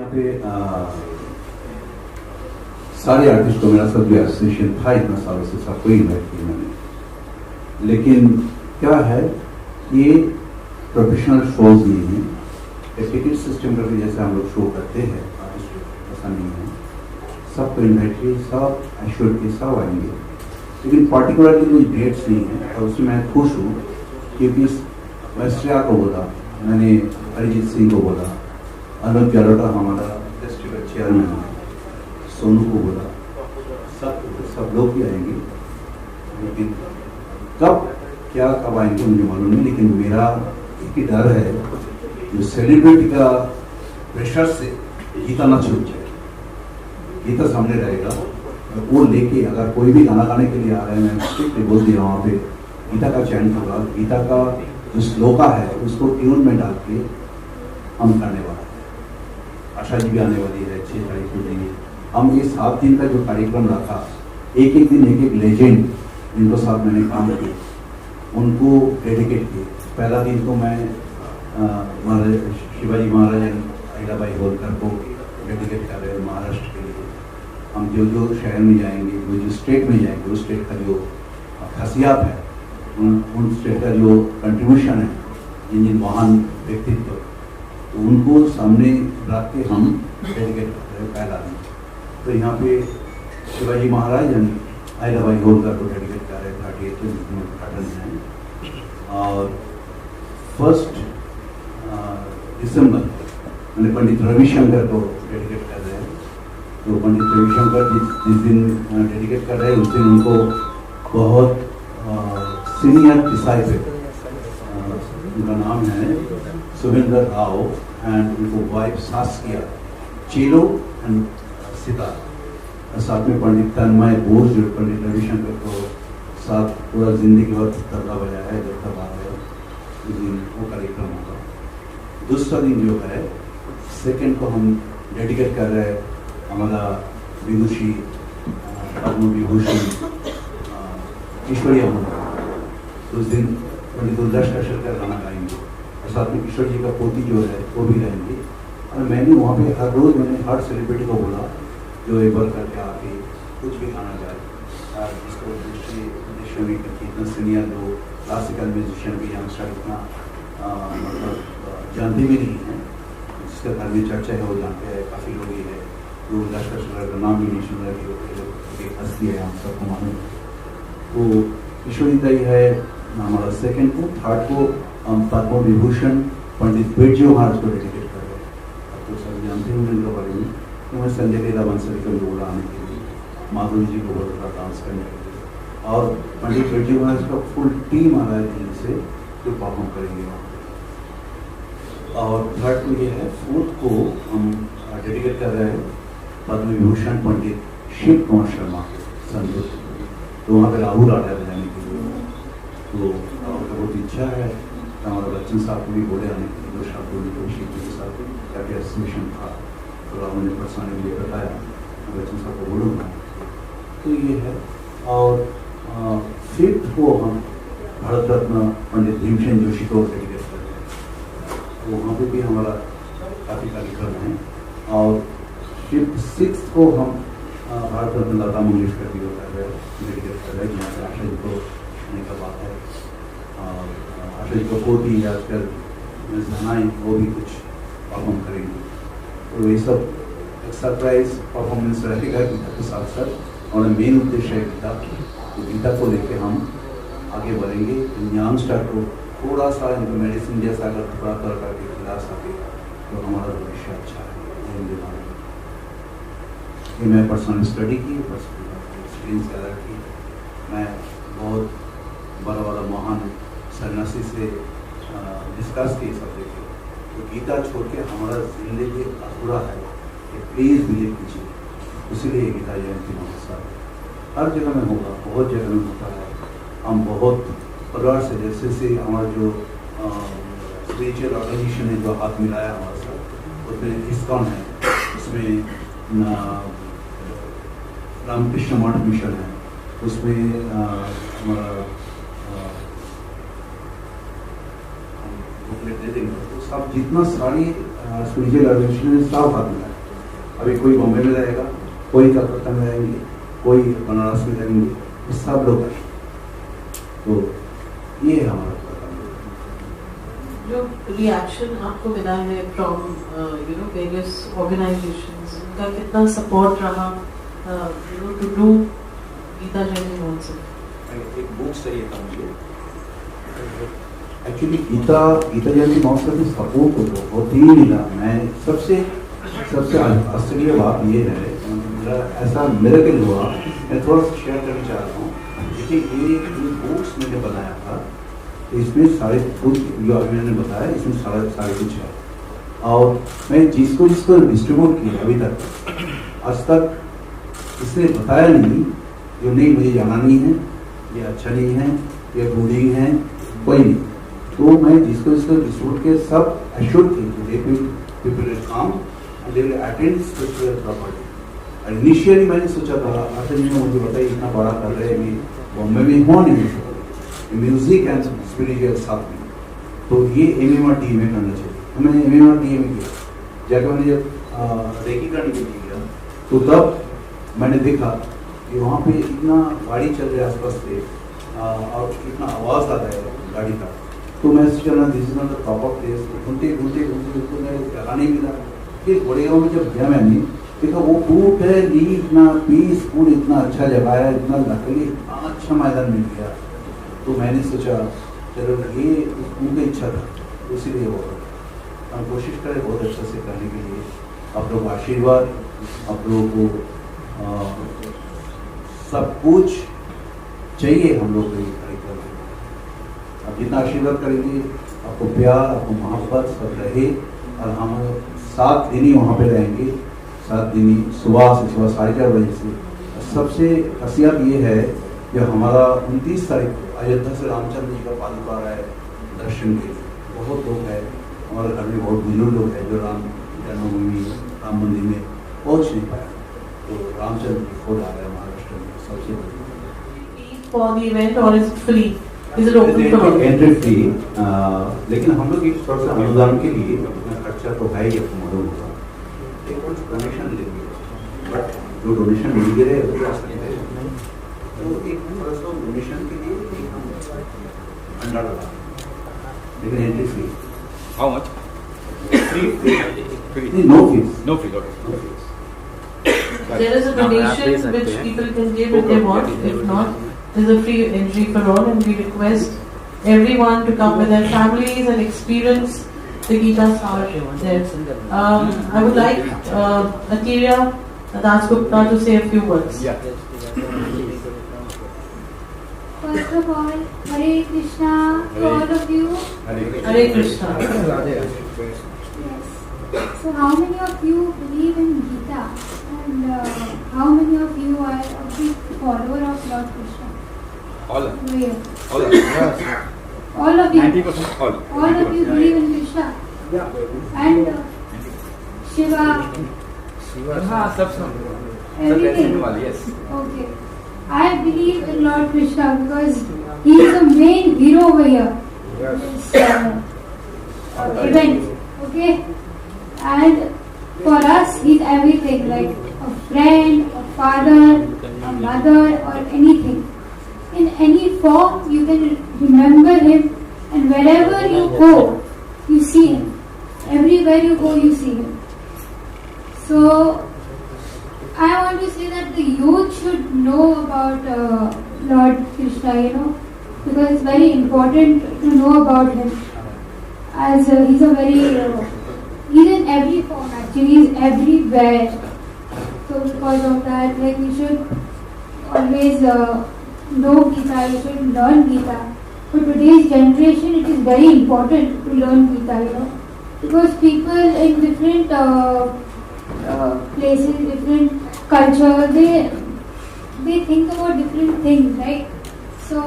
यहाँ पे सारे आर्टिस्ट को मेरा सब जो एसोसिएशन था इतना सालों से सबको इन्वाइट किया मैंने, लेकिन क्या है ये प्रोफेशनल शोज नहीं है, टिकट सिस्टम करके जैसे हम लोग शो करते हैं आर्टिस्ट ऐसा नहीं है। सबको इन्वाइट किए, सब एश्योर के सब आएंगे, लेकिन पर्टिकुलरली कोई डेट्स नहीं है। और उसमें मैं खुश हूँ क्योंकि वेस्ट्रिया को बोला मैंने, अरिजीत सिंह को बोला, अनुज जलोटा हमारा फेस्टिवल चेयरमैन है, सोनू को बोला, सब लोग भी आएंगे, लेकिन कब क्या कब आएंगे मुझे मालूम नहीं। लेकिन मेरा एक ही डर है जो सेलिब्रिटी का प्रेशर से गीता ना छूट जाए, गीता सामने रहेगा वो लेके अगर कोई भी गाना गाने के लिए आ रहे हैं, मैं स्ट्रिक्टली बोल दिया वहाँ पे गीता का चयन होगा, गीता का जो श्लोका है उसको ट्यून में डाल के हम करने वाला है। आशा जी भी आने वाली है 6 तारीख को देंगे हम। ये 7 दिन का जो कार्यक्रम रखा, एक एक दिन एक एक लेजेंड जिनको साथ मैंने काम किया उनको डेडिकेट किए। पहला दिन तो मैं शिवाजी महाराज अहिल्याबाई होलकर को डेडिकेट कर रहे हैं महाराष्ट्र के लिए। हम जो जो शहर में जाएंगे, जो स्टेट में जाएंगे, उस स्टेट का जो खासियत है, उन स्टेट का जो कंट्रीब्यूशन है, जिन महान व्यक्तित्व, तो उनको सामने रख के हम डेडिकेट कर रहे हैं पहला दिन। तो यहाँ पे शिवाजी महाराज अहिल्याबाई होलकर को डेडिकेट कर रहे हैं 38 उद्घाटन है। और 1 दिसंबर मैंने पंडित रविशंकर को डेडिकेट कर रहे हैं। तो पंडित रविशंकर जिस दिन डेडिकेट कर रहे हैं उस दिन उनको बहुत सीनियर डिसाइपल, उनका नाम है सुविंदर राव एंड उनको वाइफ सास्किया, चेलो एंड सितार, साथ में पंडित तन्मय बोस जो पंडित रविशंकर को साथ पूरा जिंदगी भर तबला बजाया है, जब तक आ गया उस दिन वो कार्यक्रम होगा। दूसरा दिन जो है 2 को हम डेडिकेट कर रहे हैं हमारा विदुषी पद्म विभूषण ईश्वरी अमृता। उस दिन पंडित दुर्दर्श कश्यप का गाना गाएंगे और साथ में किशोर जी का पोती जो है वो भी रहेंगे। और मैंने वहाँ पे हर रोज़ मैंने हर सेलिब्रिटी को बोला जो एक बार करके आके कुछ भी गाना जाए, जिसको दृश्य में करके इतना सीनियर जो क्लासिकल म्यूजिशियन भी यंगस्टर इतना मतलब जानते भी नहीं हैं, जिसका घर में चर्चा है वो जानते हैं, काफ़ी लोग ही है जो लश्कर शहर का नाम भी नहीं सुन रहे, हस्ती है, हम सबको मालूम। तो किशोरी दाई है हमारा 2 को। 3 को हम पद्म विभूषण पंडित बिरजू महाराज को डेडिकेट कर रहे हैं। अब तो सब जानते हैं उनके बारे में, तो मैं संजय लीला बंसल को बोला आने के लिए, माधुरी जी को बोला डांस करने के लिए, और पंडित बिरजू महाराज का फुल टीम आ रहा है दिल्ली से जो परफॉर्म करेंगे वहाँ पे। और 3 को ये है। 4 को हम डेडिकेट कर रहे हैं पद्म विभूषण पंडित शिव कुमार शर्मा संगीत, तो वहाँ पे राहुल आ रहा है बजाने के लिए। तो राहुल का बहुत इच्छा है, तो हमारा बच्चन साहब को भी बोले आने के लिए, 2 शब्द बोले तो शिव जी के साथ क्या क्या एस्टिमेशन था, तो राहुल ने पर्सनली मुझे बताया, बच्चन साहब को बोलूँगा। तो ये है। और 5 को हम भारत रत्न पंडित भीमसेन जोशी को डेडिकेट कर रहे हैं, तो वहाँ पे भी हमारा काफ़ी कार्यक्रम है। और 6 को हम भारत रत्न लता मंगेशकर जी को कर रहे हैं, डेडिकेट कर रहे हैं, जहाँ पर आशा जी को आने का बात है। और आशा जी को पोती आजकल जनाएँ वो भी कुछ परफॉर्म करेंगे, तो ये सब एक सरप्राइज परफॉर्मेंस रहेगा गीता के साथ साथ। और मेन उद्देश्य है गीता, तो गीता को लेके हम आगे बढ़ेंगे। यंगस्टर को थोड़ा सा इनको मेडिसिन जैसा अगर थोड़ा थोड़ा करके खिला सके तो हमारा भविष्य अच्छा है। ये मैं पर्सनल स्टडी की, पर्सनल एक्सपीरियंस ज़्यादा की। मैं बहुत बड़ा महान सन्यासी से डिस्कस किए सब्जेक्ट, तो गीता छोड़ के हमारा जिंदगी अधूरा है, कि प्लीज़ बिलीव कीजिए। इसीलिए गीता जयंती महोत्सव हर जगह में होगा, बहुत जगह में होता है। हम बहुत परिवार से जैसे हमारा जो स्पिरिचुअल ऑर्गेनाइजेशन है जो हाथ मिलाया हमारे साथ, उसमें इस्कॉन है, उसमें रामकृष्ण मठ मिशन है, उसमें हमारा बुकलेट दे देंगे, तो सब जितना सारी स्पिरिचुअल ऑर्गेनाइजेशन है सब हाथ मिलाया। अभी कोई बॉम्बे में रहेगा, कोई कलकत्ता में रहेंगे, कोई बनारस में रहेंगे, ये सब लोग हैं। तो ये है हमारा जो रिएक्शन आपको मिला है फ्रॉम वेरियस ऑर्गेनाइजेशंस, उनका कितना सपोर्ट रहा टू डू गीता जयंती महोत्सव? एक बुक चाहिए था मुझे एक्चुअली गीता जयंती महोत्सव में सपोर्ट तो बहुत ही मिला। मैं सबसे आश्चर्य बात ये है, मेरा ऐसा मिरेकल हुआ, मैं थोड़ा सा शेयर करना चाह रहा हूँ। देखिए ये बुक्स मैंने बनाया था, इसमें सारे कुछ जो अभी मैंने बताया, इसमें सारे कुछ है। और मैं जिसको डिस्ट्रीब्यूट किया अभी तक, आज तक इसने बताया नहीं जो नहीं मुझे जाना नहीं है, ये अच्छा नहीं है, ये बूढ़ी है, कोई नहीं। तो मैं जिसको डिस्ट्रीब्यूट किया सब एश्योर्ड थे people will come and they will attend spiritual property. Initially मैंने सोचा था, अच्छा जी मुझे बताइए इतना बड़ा कर रहे हैं, बॉम्बे में हो नहीं सकता म्यूजिक एंड स्पिरिचुअल साथ में, तो ये MMRDA में करना चाहिए। तो मैंने MMRDA में किया, जाकर मैंने जब रेकी करने के लिए गया तो तब मैंने देखा कि वहाँ पे इतना गाड़ी चल रहा है आसपास से और इतना आवाज़ आ रहा है गाड़ी का। तो मैं सोचा this is not the proper place. घूमते मैं जगह नहीं मिला। फिर गोरेगांव में जब गया मैंने देखा वो टूट है ली, इतना पीसफुल, इतना अच्छा जगह है, इतना लकड़ी, इतना अच्छा मैदान मिल गया। तो मैंने सोचा चलो ये उनकी इच्छा था, इसीलिए वो हम कोशिश करें बहुत अच्छे से करने के लिए। आप लोग आशीर्वाद, आप लोगों को सब कुछ चाहिए हम लोग को ये कार्यक्रम में। आप जितना आशीर्वाद करेंगे, आपको प्यार, आपको मोहब्बत सब रहे। और हम 7 दिन ही वहाँ पे रहेंगे, 7 दिन ही सुबह से 4:30 बजे से। सबसे खासियत ये है कि हमारा 29 तारीख को अयोध्या से रामचंद्र जी का पादुका आ रहा है दर्शन के लिए। बहुत लोग हैं, हमारे घर में बहुत बुजुर्ग लोग हैं जो राम जन्मभूमि राम मंदिर में पहुँच नहीं पाया, तो रामचंद्र जी खुद आ रहे हैं महाराष्ट्र में। सबसे For the event or is it free? Is it open for all? Entry free, लेकिन हम लोग एक थोड़ा सा अनुदान के लिए अपना खर्चा तो है ही, आपको मालूम होगा, एक कुछ डोनेशन लेंगे, बट जो डोनेशन मिल गए वो जा सकते हैं। तो एक थोड़ा सा डोनेशन के लिए हम $100 लगा, लेकिन entry free. How much? Free. No fees. No fees. Okay. There is a donation which people can give if they want. If not, there is a free entry for all, and we request everyone to come with their families and experience the Gita Star there. I would like Atirya Dasgupta to say a few words. Yeah. First of all, Hare Krishna to all of you. Hare Krishna. Yes. So how many of you believe in Gita? And how many of you are a big follower of Lord Krishna? All. Where? All. All of you. 90% all. All of you believe in Krishna. Yeah. And Shiva. हाँ सब Everything. Yes. Okay. I believe in Lord Krishna because he is the main hero over here. This event. Okay. And for us, he's everything, like a friend, a father, a mother, or anything. In any form, you can remember him, and wherever you go, you see him. Everywhere you go, you see him. So, I want to say that the youth should know about Lord Krishna, because it's very important to know about him. As he's a very he's in every form actually, he's everywhere. So because of that, like we should always know Gita, we should learn Gita. For today's generation, it is very important to learn Gita, because people in different places, different culture, they think about different things, right? So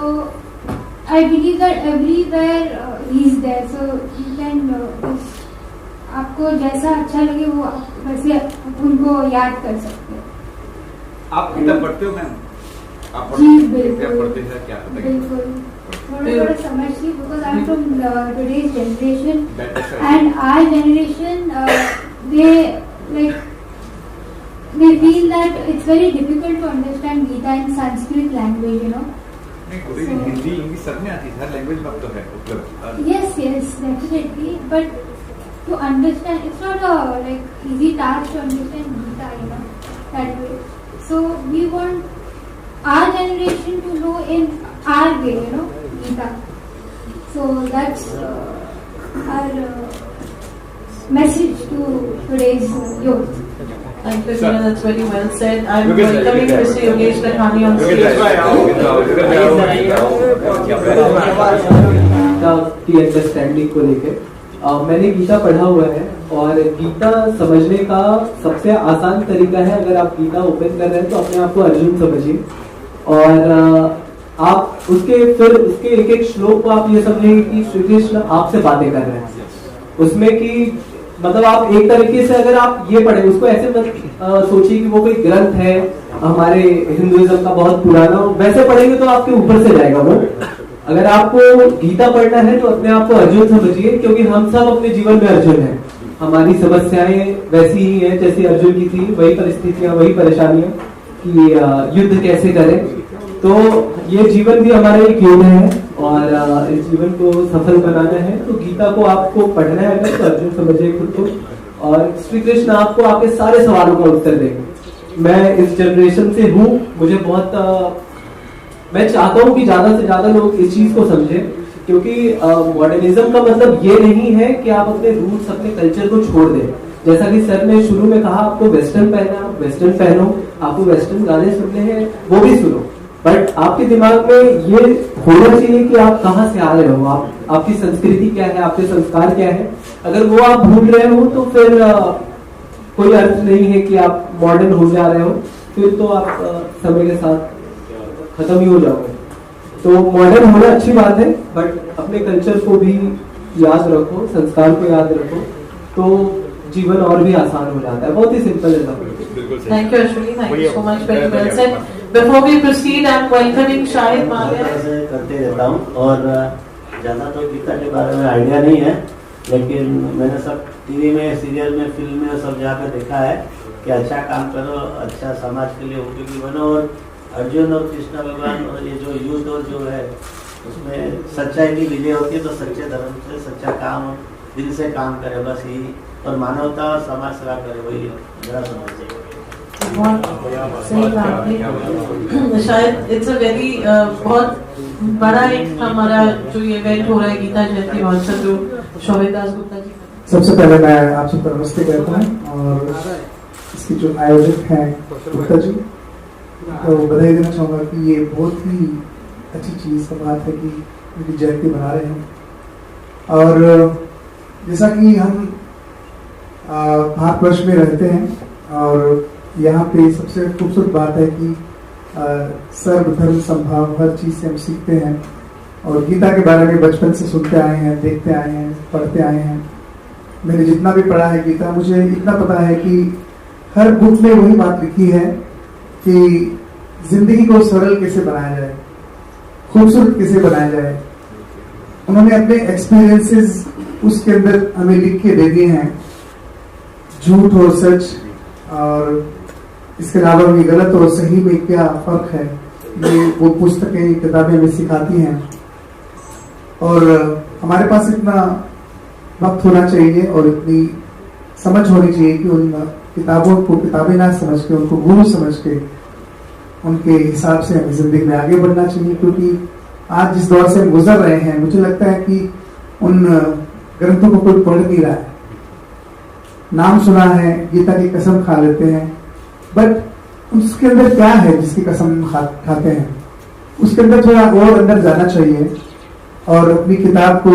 I believe that everywhere he's there, so you can just आपको जैसा अच्छा लगे वो आप वैसे उनको याद कर सकते हैं। आप गीता पढ़ते हो मैम? आप जी बिल्कुल पढ़ते हैं क्या? बिल्कुल थोड़ा समझती, because I'm from today's generation and our generation they like feel that it's very difficult to understand Gita in Sanskrit language, you know. Hindi English सब में आती है, हर लैंग्वेज में अब तो है उपलब्ध. Yes, definitely. But to understand, it's not a like easy task to understand Gita, you know, that way. So we want our generation to know in our way, you know, Gita. So that's our message to today's youth. Thank you, Sina. That's very well said. I'm welcoming Mr. Yogesh Lakhani on stage. की understanding को लेके मैंने गीता पढ़ा हुआ है और गीता समझने का सबसे आसान तरीका है, अगर आप गीता ओपन कर रहे हैं तो अपने आप को अर्जुन समझिए और आप उसके एक एक श्लोक को आप ये समझेंगे कि श्री कृष्ण आपसे बातें कर रहे हैं उसमें कि मतलब आप एक तरीके से अगर आप ये पढ़े उसको ऐसे मत सोचिए कि वो कोई ग्रंथ है हमारे हिंदुइज्म का बहुत पुराना, वैसे पढ़ेंगे तो आपके ऊपर से जाएगा वो. अगर आपको गीता पढ़ना है तो अपने आप को अर्जुन समझिए, क्योंकि हम सब अपने जीवन में अर्जुन हैं. हमारी समस्याएं वैसी ही हैं जैसी अर्जुन की थी, वही परिस्थितियां वही परेशानियां कि युद्ध कैसे करें. तो ये जीवन भी हमारा एक युद्ध है और इस जीवन को सफल बनाना है. तो गीता को आपको पढ़ना है अगर तो अर्जुन समझिए खुद को, और श्री कृष्ण आपको आपके सारे सवालों का उत्तर देंगे. मैं इस जनरेशन से हूँ, मुझे बहुत मैं चाहता हूँ कि ज्यादा से ज्यादा लोग इस चीज को समझें, क्योंकि मॉडर्निज्म का मतलब ये नहीं है कि आप अपने रूट्स अपने कल्चर को छोड़ दें. जैसा कि सर ने शुरू में कहा, आपको वेस्टर्न पहना आप वेस्टर्न पहनो, आपको वेस्टर्न गाने सुनने हैं वो भी सुनो, बट आपके दिमाग में ये होना चाहिए कि आप कहाँ से आ रहे हो, आपकी संस्कृति क्या है, आपके संस्कार क्या है. अगर वो आप भूल रहे हो तो फिर कोई अर्थ नहीं है कि आप मॉडर्न हो जा रहे हो, फिर तो आप समय के साथ खत्म ही हो जाओगे. तो मॉडर्न होना अच्छी बात है, बट अपने कल्चर को भी याद रखो, संस्कार को याद रखो, तो जीवन और भी आसान हो जाता है. बहुत ही सिंपल है सब. Thank you, Ashwini. Thank you so much. Very well said. Before we proceed, I'm welcoming Shahid Malia. करते रहता हूँ और ज़्यादा तो गीता के बारे में आइडिया नहीं है, लेकिन मैंने सब टीवी में, सीरियल में, फिल्म में सब जाकर देखा है कि अच्छा काम करो, अच्छा समाज के लिए उपयोगी बनो. और अर्जुन और कृष्ण भगवान और ये जो युद्ध और जो है उसमें सच्चाई की विजय होती है. तो सच्चे धर्म से सच्चा काम और दिल से काम करे, बस यही, और मानवता और समाज सेवा करे, वही मेरा समझ है. शायद इट्स अ वेरी बहुत बड़ा एक हमारा जो ये इवेंट हो रहा है गीता जयंती महोत्सव, जो शोभित दास गुप्ता जी. सबसे पहले मैं आप सबको नमस्ते कहता हूँ और इसकी जो आयोजक हैं गुप्ता जी तो बधाई देना चाहूँगा कि ये बहुत ही अच्छी चीज़ का बात है कि उनकी जयंती मना रहे हैं. और जैसा कि हम भारतवर्ष में रहते हैं और यहाँ पे सबसे खूबसूरत बात है कि सर्व धर्म संभाव, हर चीज़ से हम सीखते हैं. और गीता के बारे में बचपन से सुनते आए हैं, देखते आए हैं, पढ़ते आए हैं. मैंने जितना भी पढ़ा है गीता, मुझे इतना पता है कि हर बुक में वही बात लिखी है कि जिंदगी को सरल कैसे बनाया जाए, खूबसूरत कैसे बनाया जाए. उन्होंने अपने एक्सपीरियंसेस उसके अंदर हमें लिख के दे दिए हैं, झूठ और सच, और इसके अलावा भी गलत और सही में क्या फर्क है, ये वो पुस्तकें, किताबें हमें सिखाती हैं. और हमारे पास इतना वक्त होना चाहिए और इतनी समझ होनी चाहिए कि उन किताबों को किताबें ना समझ के, उनको गुरु समझ के, उनके हिसाब से हमें जिंदगी में आगे बढ़ना चाहिए. क्योंकि आज जिस दौर से हम गुजर रहे हैं, मुझे लगता है कि उन ग्रंथों को कोई पढ़ नहीं रहा है. नाम सुना है, गीता की कसम खा लेते हैं, बट उसके अंदर क्या है जिसकी कसम खाते हैं, उसके अंदर थोड़ा और अंदर जाना चाहिए और अपनी किताब को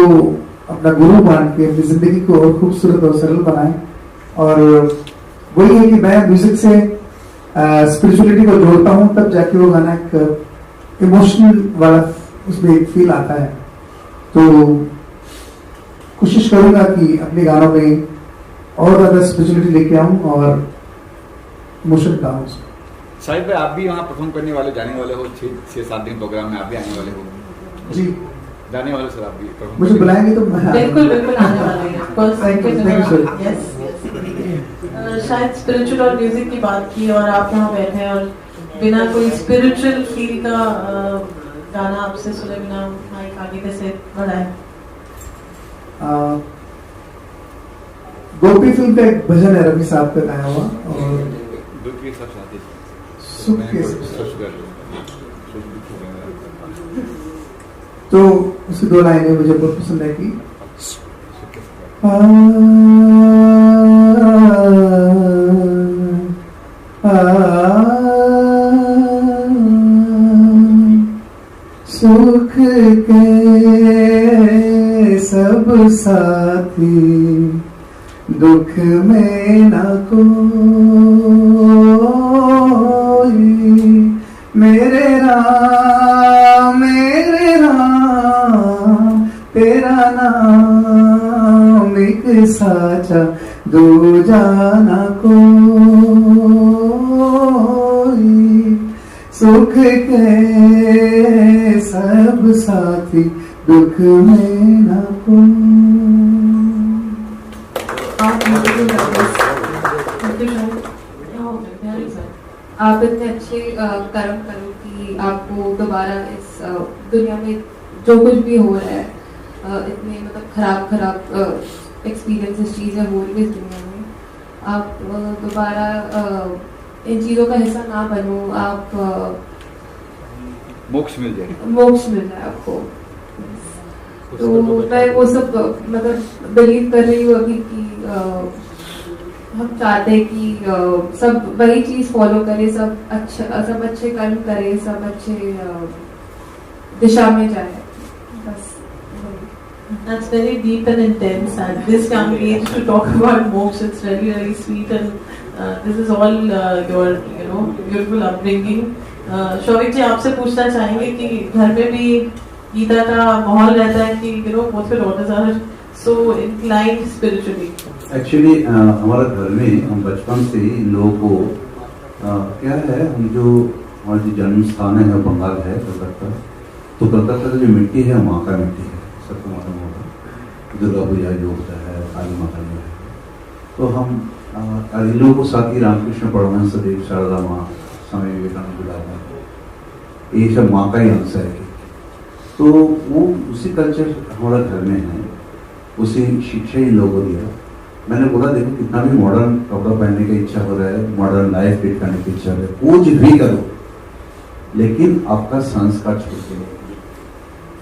अपना गुरु मान के अपनी जिंदगी को और खूबसूरत और सरल बनाएं. और वही है कि मैं म्यूजिक से स्पिरिचुअलिटी को जोड़ता हूँ, तब जाके वो गाना एक इमोशनल वाला उसमें एक फील आता है. तो कोशिश करूंगा कि अपने गानों में और ज्यादा स्पिरिचुअलिटी लेके आऊं और इमोशन गाऊं. शाहिद भाई, आप भी वहाँ परफॉर्म करने वाले, जाने वाले हो 6-7 दिन प्रोग्राम में, आप भी आने वाले हो? जी, जाने वाले सर, आप भी मुझे बुलाएंगे तो बिल्कुल आने वाले हैं. शायद स्पिरिचुअल और म्यूजिक की बात की और आप यहाँ बैठे हैं और बिना कोई स्पिरिचुअल फील का गाना आपसे सुने बिना माइक आगे कैसे बढ़ाए? गोपी फिल्म का एक भजन है रवि साहब का गाया हुआ, और सुख के तो उसकी 2 लाइनें मुझे बहुत पसंद है कि सुख के सब साथी दुख में न कोई, मेरे राम तेरा नाम एक साचा दूजा न कोई, सुख के सब साथी दुख में न कोई। आप इतने अच्छे कर्म करो कि आपको दोबारा इस दुनिया में जो कुछ भी हो रहा है, इतने मतलब खराब एक्सपीरियंसेस चीज़ें हो रही है इस दुनिया में, आप दोबारा इन चीज़ों का हिस्सा ना बनो, आप मोक्ष मिल जाए आपको। तो मैं वो सब मतलब बिलीव कर रही हूँ अभी कि हम चाहते हैं कि सब वही चीज फॉलो करें, सब अच्छे कर्म करें, सब अच्छे दिशा में जाए, बस। That's very deep and intense, and this young age to talk about moksha, it's really very sweet, and this is all your beautiful upbringing. Showik जी, आपसे पूछना चाहेंगे कि घर में भी गीता का माहौल रहता है कि both your daughters are so inclined spiritually? Actually हमारा घर में हम बचपन से ही इन लोगों को क्या है, हम जो हमारा जो जन्म स्थान है बंगाल है कलकत्ता, तो कलकत्ता का जो मिट्टी है माँ का मिट्टी है, सबको मालूम होगा। दुर्गा पूजा जो होता है, काली माता जो है, तो हम इन लोगों को साथ ही रामकृष्ण परमहंस देव, शारदा माँ, स्वामी विवेकानंद, ये सब माँ का ही अंश है। तो वो उसी कल्चर हमारा घर में है, उसी शिक्षा इन लोगों को दिया। मैंने बोला देखो कितना भी मॉडर्न कपड़ा पहनने की इच्छा हो रहा है, मॉडर्न लाइफ लीड करने की इच्छा हो रहा है, कुछ भी करो, लेकिन आपका संस्कार छोड़ के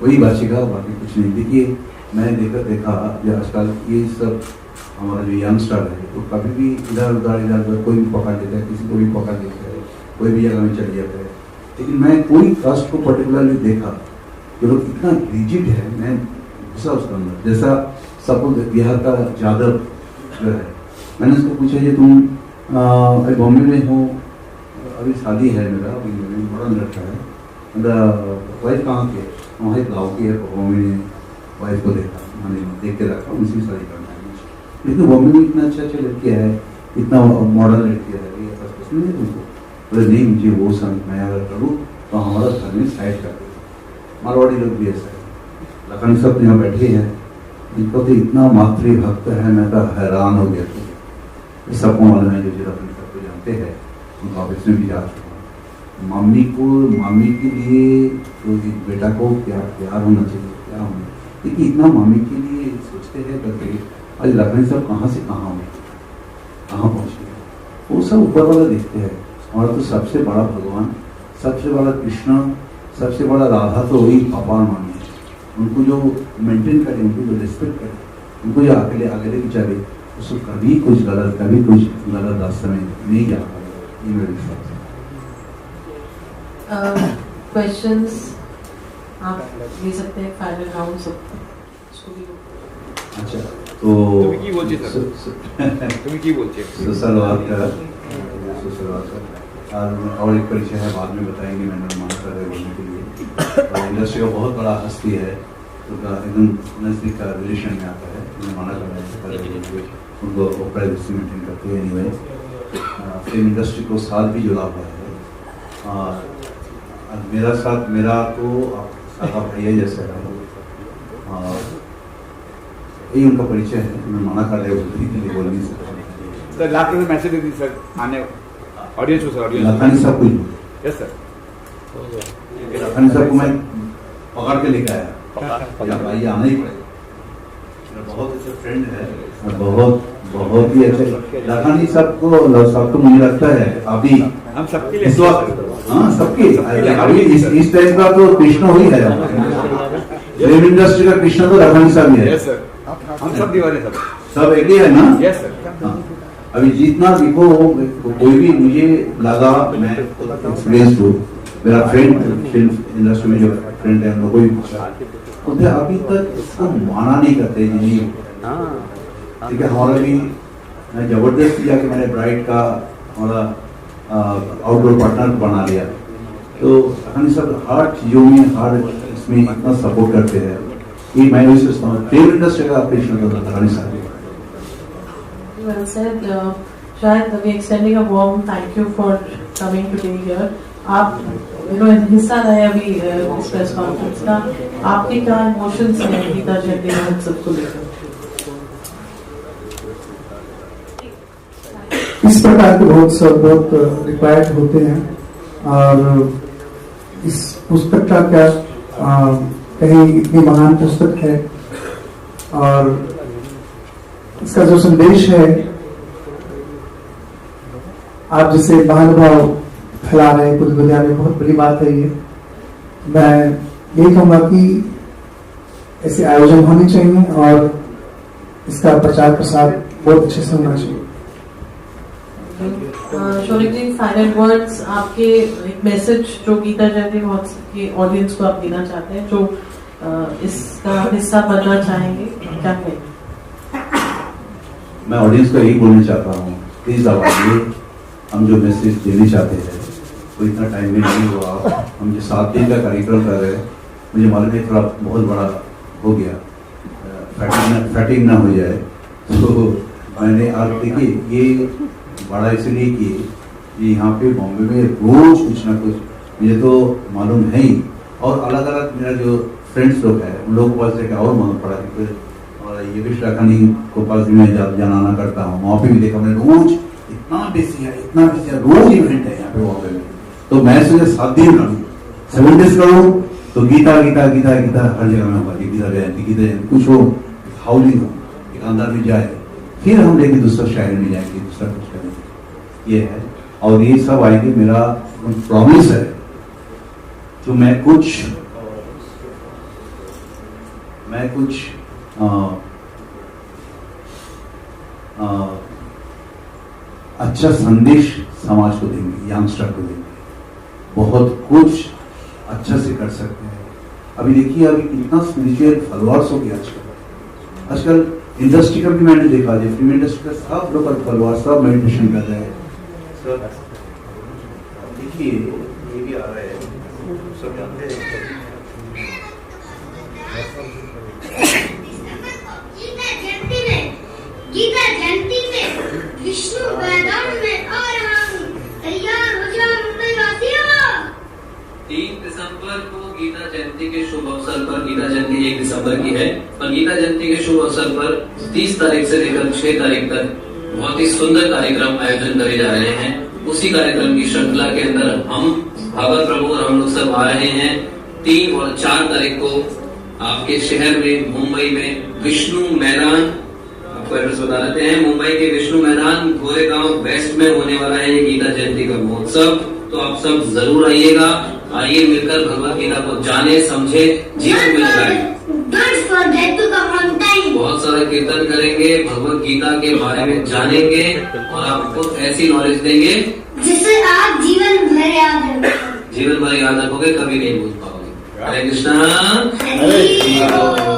वही बचेगा, बाकी कुछ नहीं। देखिए मैंने देखा जो आजकल ये सब हमारा जो यंगस्टर है, तो कभी भी इधर उधर कोई भी पकड़ लेता है, किसी को भी पकड़ लेता है, कोई भी जगह में चले जाता है। लेकिन मैं कोई कास्ट को पर्टिकुलरली देखा कि लोग इतना रिजिड है, मैं घुसा उसके अंदर। जैसा सपोज बिहार का जादव जो है, मैंने उसको पूछा ये तुम बॉम्बे में हो, अभी शादी है मेरा, बड़ा लड़का है, मेरा वाइफ कहाँ की है, वहाँ एक गाँव की है, बॉम्बे ने वाइफ को देखा, मैंने देख के रखा, उनसे शादी करना है। लेकिन बॉम्बे में इतना अच्छा लड़कियाँ है, इतना मॉडर्न लड़कियाँ है, ये बस पसंद नहीं तुमको? बोले नहीं, मुझे वो संग मैं अगर करूँ तो हमारा घर में साइड कर दे। मारवाड़ी लोग भी ऐसा है, लखन सब यहाँ बैठे हैं, इनको तो इतना मातृभक्त है, मैं तो हैरान हो गया। तो सबको मालूम है, जो लखन सबको जानते हैं, उनका ऑफिस में भी जा चुका हूँ। मामी के लिए तो एक बेटा को प्यार होना चाहिए, क्या होना, देखिए इतना मामी के लिए सोचते हैं करके आज लखन सब कहाँ से कहाँ हुए, कहाँ पहुँच गए, वो सब ऊपर वाला देखते हैं। और तो सबसे बड़ा भगवान, सबसे बड़ा कृष्ण, सबसे बड़ा राधा तो वही पापा और मामी है। उनको जो मेंटेन करे, उनको जो रिस्पेक्ट करे, उनको जो अकेले आगे चले, उसको कभी कुछ गलत रास्ते में नहीं जा पाएगा, ये मेरे विश्वास है। क्वेश्चंस आप ले सकते हैं, फाइनल राउंड सब। अच्छा, तो তুমি কি বলছিস सुसलवार का और एक परिचय है, बाद में बताएंगे। मैंने माना कर रहे बोलने के लिए, और इंडस्ट्री का बहुत बड़ा हस्ती है, तो एकदम नज़दीक का रिलेशन में आता है। मैंने माना कर रहे उनको प्राइवेसी मेंटेन करते हैं। एनीवे, फिल्म इंडस्ट्री को साथ भी जुड़ा हुआ है, और मेरा साथ, मेरा तो सादा भैया जैसे है, यही उनका परिचय है। मैं माना कर रहे बोलने के लिए बोल नहीं सकता, सर लास्ट में मैसेज दे दी सर आने ऑडियंस को सर ऑडियंस लखानी साहब को यस सर लखानी साहब को मैं पकड़ के लेके आया भाई आना ही पड़ेगा, मेरा बहुत अच्छे फ्रेंड है और बहुत ही अच्छे लखानी साहब को मुझे लगता है अभी हम सबके इस लिए वक्त हाँ सबके अभी इस टाइम का तो कृष्ण ही है, फिल्म इंडस्ट्री का कृष्ण तो लखानी साहब ही है। यस सर हम सब दीवाने सब एक ही है ना। यस सर हाँ। अभी जितना देखो कोई भी मुझे लगा, मैं एक्सपीरियंस हूँ, मेरा फ्रेंड फिल्म इंडस्ट्री में जो फ्रेंड है कोई उन्हें अभी तक इसको माना नहीं करते नहीं। ठीक है, हमारा भी मैं जबरदस्ती जाके मैंने ब्राइड का हमारा आउटडोर पार्टनर बना लिया, तो हम सब हर चीजों में हर इसमें इतना सपोर्ट करते हैं कि मैं भी सोचता हूँ फिल्म इंडस्ट्री का ऑपरेशन करना साहब। Well said. Shahid, we extending a warm thank you for coming today here. आप हिस्सा रहे अभी इस प्रेस कॉन्फ्रेंस का, आपके क्या इमोशंस हैं गीता जयंती महोत्सव को लेकर? इस प्रकार के महोत्सव बहुत रिक्वायर्ड होते हैं और इस पुस्तक का क्या कहीं इतनी महान पुस्तक है और इसका जो संदेश है, आप जैसे महानुभाव फैला रहे हैं पूरी दुनिया में, बहुत बड़ी बात है ये। मैं यही कहूँगा कि ऐसे आयोजन होने चाहिए और इसका प्रचार प्रसार बहुत अच्छे से होना चाहिए। शौरिक जी, फाइनल वर्ड्स, आपके एक मैसेज जो गीता जयंती महोत्सव के ऑडियंस को आप देना चाहते हैं, जो इसका हिस्सा बनना चाहेंगे, क्या कहेंगे? मैं ऑडियंस को यही बोलना चाहता हूँ, प्लीज आप आइए, हम जो मैसेज देने चाहते हैं वो इतना टाइम में नहीं हुआ। हम जो 7 दिन का कार्यक्रम कर रहे हैं, मुझे मालूम है थोड़ा बहुत बड़ा हो गया, फैटिंग ना हो जाए, तो मैंने आप देखिए ये बड़ा इसलिए कि यहाँ पे बॉम्बे में रोज कुछ ना कुछ मुझे तो मालूम है ही, और अलग अलग मेरा जो फ्रेंड्स लोग हैं उन लोगों को पास देखा और मालूम पड़ा कि और ये भी लखानी को पास भी मैं जाना करता हूँ, वहाँ पे भी देखा मैंने रोज इतना बिजी है रोज इवेंट है यहाँ पे बॉम्बे में। तो मैं सोचा 7 दिन करूँ 7 days करूँ तो गीता गीता गीता गीता हर जगह में होगा, गीता जयंती कुछ हो, हाउलिंग हो, एक अंदर में जाए, फिर हम लेके दूसरा शहर में जाएंगे, दूसरा कुछ करेंगे, ये है। और ये सब आएंगे, मेरा प्रॉमिस है। तो मैं कुछ अच्छा संदेश समाज को देंगे, यंगस्टर को देंगे, बहुत कुछ अच्छा से कर सकते हैं। अभी देखिए अभी कितना स्पिरिचुअल फॉलोअर्स हो गया आजकल इंडस्ट्री का भी मैंने देखा, जो फिल्म इंडस्ट्री का सब लोग फॉलोअर्स सब मेडिटेशन कर रहे हैं। देखिए ये भी आ रहा है, सब जानते हैं। गीता जयंती में विष्णु मैदान में आ रहा हूँ, तैयार हो जाओ मुंबई वासियों। 3 दिसंबर को गीता जयंती के शुभ अवसर पर, गीता जयंती 1 दिसंबर की है, और गीता जयंती के शुभ अवसर पर 30 तारीख से लेकर 6 तारीख तक बहुत ही सुंदर कार्यक्रम आयोजन करे जा रहे हैं। उसी कार्यक्रम की श्रृंखला के अंदर हम भगत प्रभु और हम लोग सब आ रहे हैं। 3 और 4 तारीख को आपके शहर में मुंबई में विष्णु मैदान, आपको एड्रेस बता देते हैं, मुंबई के विष्णु मैदान गोरेगांव वेस्ट में होने वाला है ये गीता जयंती का महोत्सव। तो आप सब जरूर आइएगा, आइए मिलकर भगवत गीता को जाने समझे जीवन में लगाएं। बहुत सारा कीर्तन करेंगे, भगवत गीता के बारे में जानेंगे और आपको ऐसी नॉलेज देंगे जिससे आप जीवन भर याद रखोगे, कभी नहीं भूल पाओगे। हरे कृष्णा। हरे